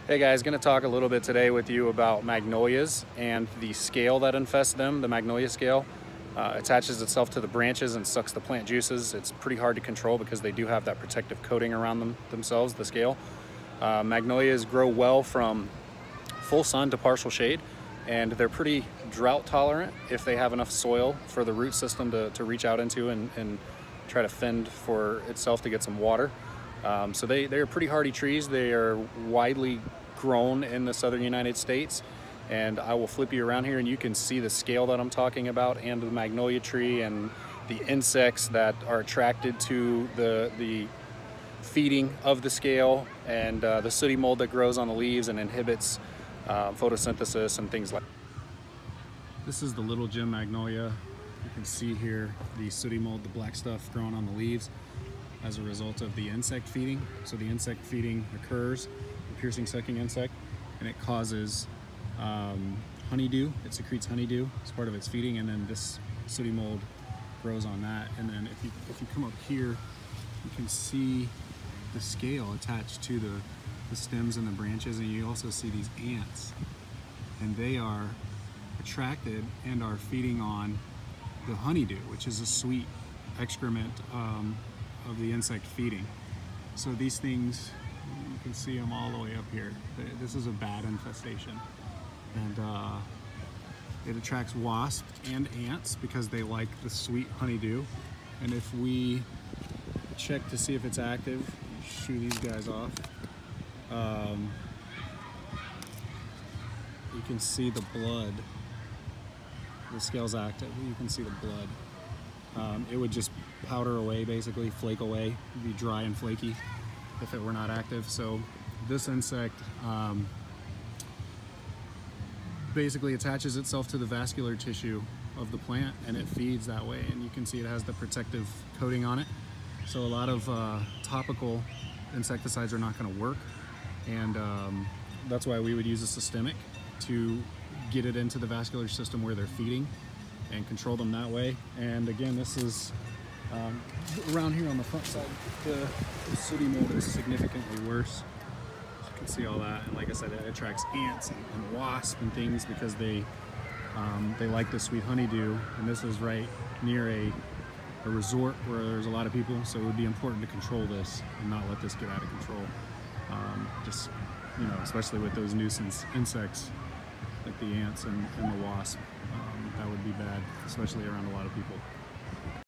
Hey guys, going to talk a little bit today with you about magnolias and the scale that infests them. The magnolia scale attaches itself to the branches and sucks the plant juices. It's pretty hard to control because they do have that protective coating around themselves, the scale. Magnolias grow well from full sun to partial shade, and they're pretty drought tolerant if they have enough soil for the root system to reach out into and try to fend for itself to get some water. So they are pretty hardy trees. They are widely grown in the southern United States, and I will flip you around here and you can see the scale that I'm talking about and the magnolia tree and the insects that are attracted to the feeding of the scale, and the sooty mold that grows on the leaves and inhibits photosynthesis and things like that. This is the little gem magnolia. You can see here the sooty mold, the black stuff growing on the leaves as a result of the insect feeding. So the insect feeding occurs, the piercing sucking insect, and it causes honeydew. It secretes honeydew as part of its feeding, and then this sooty mold grows on that. And then if you come up here, you can see the scale attached to the stems and the branches, and you also see these ants, and they are attracted and are feeding on the honeydew, which is a sweet excrement of the insect feeding. So these things, you can see them all the way up here. This is a bad infestation, and it attracts wasps and ants because they like the sweet honeydew. And if we check to see if it's active, shoo these guys off, you can see the blood. The scale's active. You can see the blood. It would just powder away, basically flake away, be dry and flaky if it were not active. So this insect basically attaches itself to the vascular tissue of the plant, and it feeds that way, and you can see it has the protective coating on it. So a lot of topical insecticides are not going to work, and that's why we would use a systemic to get it into the vascular system where they're feeding and control them that way. And again, this is around here on the front side, the sooty mold is significantly worse. So you can see all that, and like I said, it attracts ants and wasps and things because they like the sweet honeydew. And this is right near a resort where there's a lot of people, so it would be important to control this and not let this get out of control. Just, you know, especially with those nuisance insects like the ants and the wasp, that would be bad, especially around a lot of people.